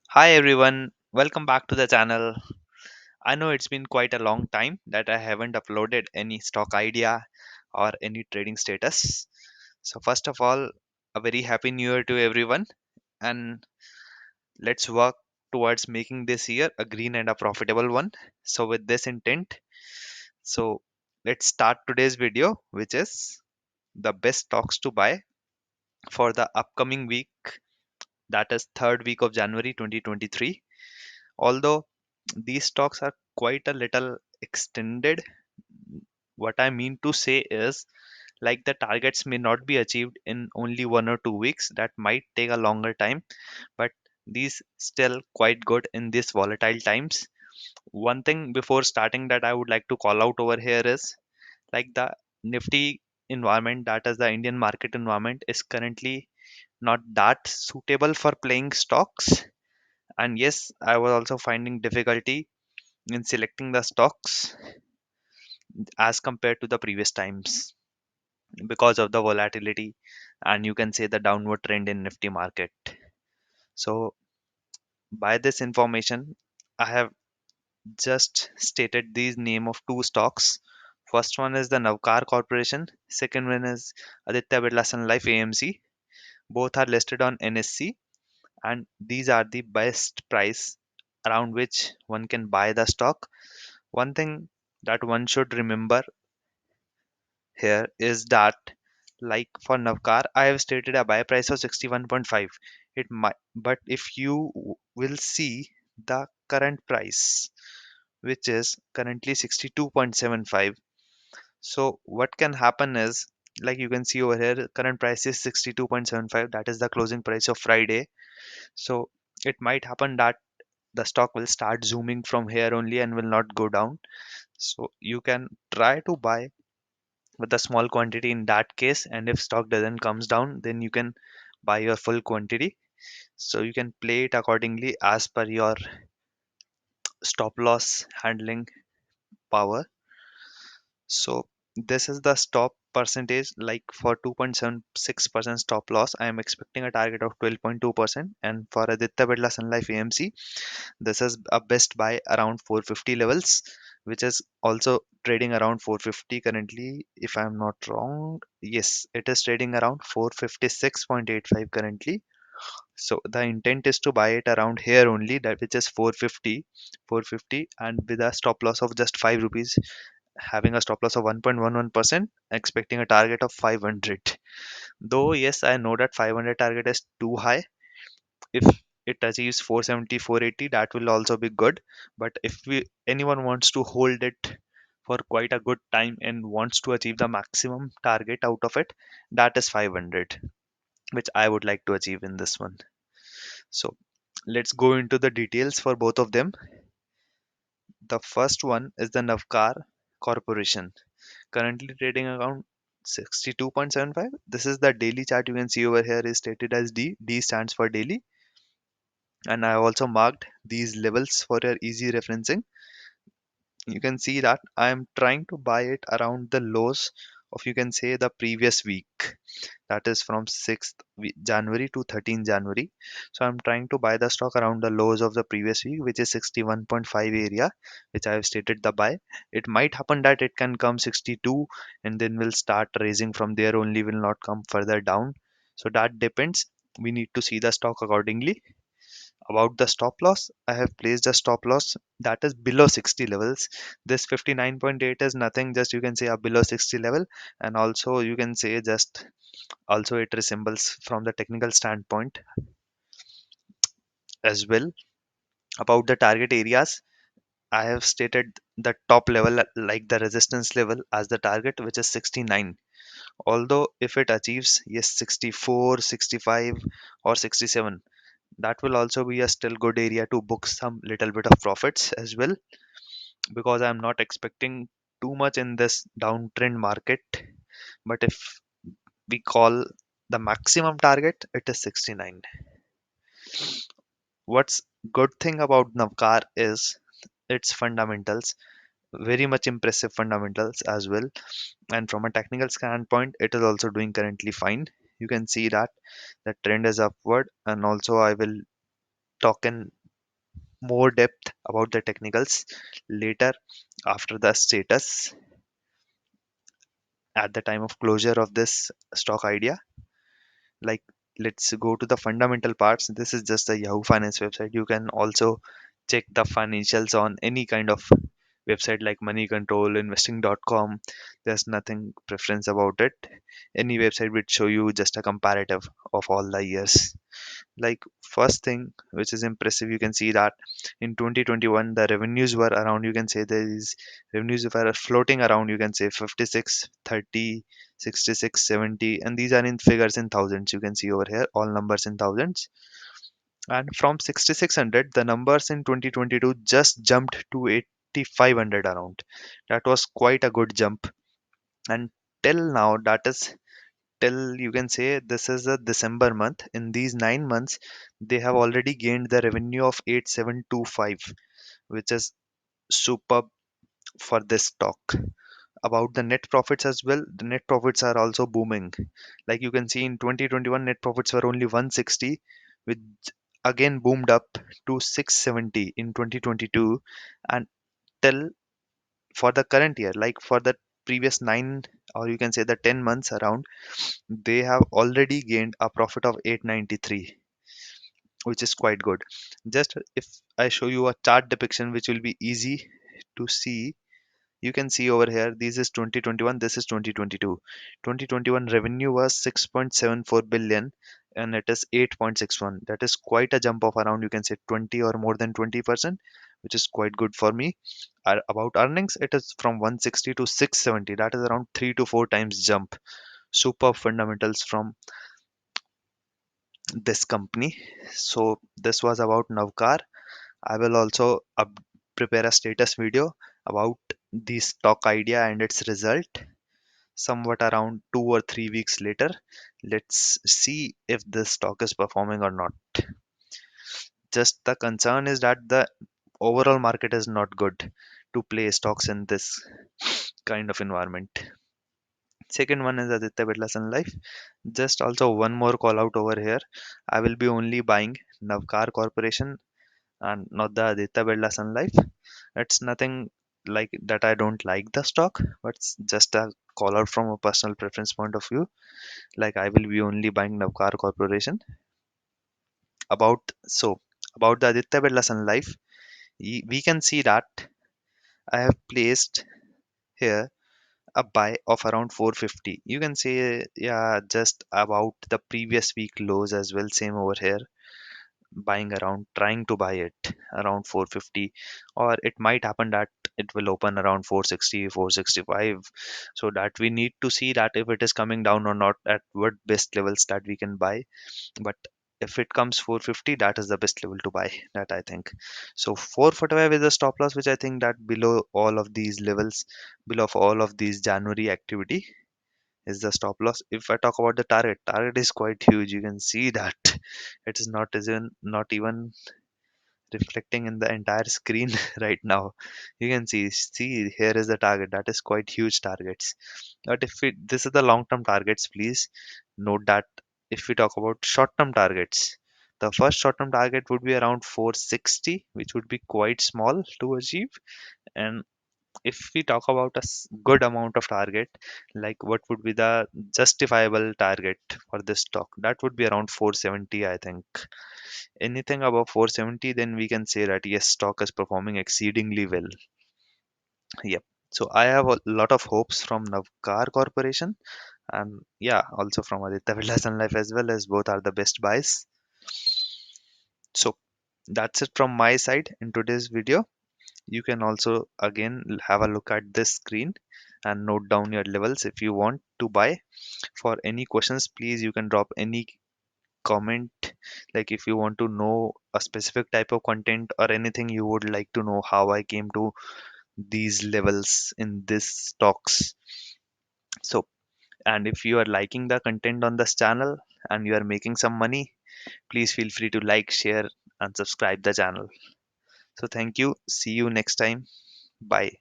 Hi everyone, welcome back to the channel. I know it's been quite a long time that I haven't uploaded any stock idea or any trading status. So, first of all, a very happy new year to everyone, and let's work towards making this year a green and a profitable one. So, with this intent, so let's start today's video, which is the best stocks to buy for the upcoming week, that is third week of January 2023. Although these stocks are quite a little extended, what I mean to say is like the targets may not be achieved in only 1 or 2 weeks. That might take a longer time, but these still quite good in these volatile times. One thing before starting that I would like to call out over here is like the Nifty environment, that is the Indian market environment, is currently not that suitable for playing stocks. And yes, I was also finding difficulty in selecting the stocks as compared to the previous times because of the volatility and you can say the downward trend in Nifty market. So by this information, I have just stated these name of two stocks. First one is the Navkar Corporation. Second one is Aditya Birla Sun Life AMC. Both are listed on NSC, and these are the best price around which one can buy the stock. One thing that one should remember here is that like for Navkar, I have stated a buy price of 61.5. It might, but if you will see the current price, which is currently 62.75. So what can happen is like you can see over here, current price is 62.75. That is the closing price of Friday. So it might happen that the stock will start zooming from here only and will not go down. So you can try to buy with a small quantity in that case, and if stock doesn't comes down, then you can buy your full quantity. So you can play it accordingly as per your stop loss handling power. So this is the stop percentage. Like for 2.76% stop loss, I am expecting a target of 12.2%. And for Aditya Birla Sun Life AMC, this is a best buy around 450 levels, which is also trading around 450 currently, if I'm not wrong. Yes, it is trading around 456.85 currently. So the intent is to buy it around here only, that which is 450, and with a stop loss of just 5 rupees, having a stop loss of 1.11%, expecting a target of 500. Though yes, I know that 500 target is too high. If it achieves 470, 480, that will also be good. But if we anyone wants to hold it for quite a good time and wants to achieve the maximum target out of it, that is 500, which I would like to achieve in this one. So let's go into the details for both of them. The first one is the Navkar Corporation, currently trading around 62.75. This is the daily chart. You can see over here is stated as D. D stands for daily, and I have also marked these levels for your easy referencing. You can see that I am trying to buy it around the lows of, you can say, the previous week, that is from 6th January to 13th January. So I'm trying to buy the stock around the lows of the previous week, which is 61.5 area, which I have stated the buy. It might happen that it can come 62 and then will start raising from there only, will not come further down. So that depends. We need to see the stock accordingly. About the stop loss, I have placed a stop loss that is below 60 levels. This 59.8 is nothing, just you can say a below 60 level, and also you can say just also it resembles from the technical standpoint as well. About the target areas, I have stated the top level like the resistance level as the target, which is 69. Although if it achieves yes 64, 65 or 67, that will also be a still good area to book some little bit of profits as well, because I'm not expecting too much in this downtrend market. But if we call the maximum target, it is 69. What's good thing about Navkar is its fundamentals, very much impressive fundamentals as well. And from a technical standpoint, it is also doing currently fine. You can see that the trend is upward, and also I will talk in more depth about the technicals later after the status at the time of closure of this stock idea. Like, let's go to the fundamental parts. This is just a Yahoo Finance website. You can also check the financials on any kind of website like Money Control, investing.com. There's nothing preference about it. Any website would show you just a comparative of all the years. Like, first thing which is impressive, you can see that in 2021 the revenues were around, you can say these revenues were floating around, you can say 56, 30, 66, 70, and these are in figures in thousands. You can see over here all numbers in thousands, and from 6600 the numbers in 2022 just jumped to 8500 around. That was quite a good jump. And till now, that is till, you can say, this is a December month. In these 9 months, they have already gained the revenue of 8725, which is superb for this stock. About the net profits as well, the net profits are also booming. Like you can see in 2021, net profits were only 160, which again boomed up to 670 in 2022, and till for the current year, like for the previous 9, or you can say the 10 months around, they have already gained a profit of 893, which is quite good. Just if I show you a chart depiction which will be easy to see, you can see over here, this is 2021, this is 2022. 2021 revenue was 6.74 billion and it is 8.61. That is quite a jump of around, you can say, 20 or more than 20%, which is quite good for me. About earnings, it is from 160 to 670. That is around 3 to 4 times jump. Super fundamentals from this company. So this was about Navkar. I will also prepare a status video about the stock idea and its result somewhat around 2 or 3 weeks later. Let's see if this stock is performing or not. Just the concern is that the overall market is not good to play stocks in this kind of environment. Second one is Aditya Birla Sun Life. Just also one more call out over here. I will be only buying Navkar Corporation and not the Aditya Birla Sun Life. It's nothing like that I don't like the stock, but it's just a call out from a personal preference point of view. Like, I will be only buying Navkar Corporation. About so about the Aditya Birla Sun Life, we can see that I have placed here a buy of around 450. You can say, yeah, just about the previous week lows as well. Same over here, buying around, trying to buy it around 450, or it might happen that it will open around 460, 465. So that we need to see that if it is coming down or not, at what best levels that we can buy. But if it comes 450, that is the best level to buy, that I think. So 445 is the stop loss, which I think that below all of these levels, below all of these January activity, is the stop loss. If I talk about the target is quite huge. You can see that it is not even reflecting in the entire screen right now. You can see here is the target. That is quite huge targets. But if this is the long term targets, please note that if we talk about short term targets, the first short term target would be around 460, which would be quite small to achieve. And if we talk about a good amount of target, like what would be the justifiable target for this stock, that would be around 470, I think. Anything above 470, then we can say that yes, stock is performing exceedingly well. Yep. So I have a lot of hopes from Navkar Corporation, and yeah, also from Aditya Birla Sun Life as well, as both are the best buys. So that's it from my side in today's video. You can also again have a look at this screen and note down your levels if you want to buy. For any questions, please you can drop any comment. Like, if you want to know a specific type of content or anything, you would like to know how I came to these levels in this stocks. So, and if you are liking the content on this channel and you are making some money, please feel free to like, share, and subscribe the channel. So thank you, see you next time, bye.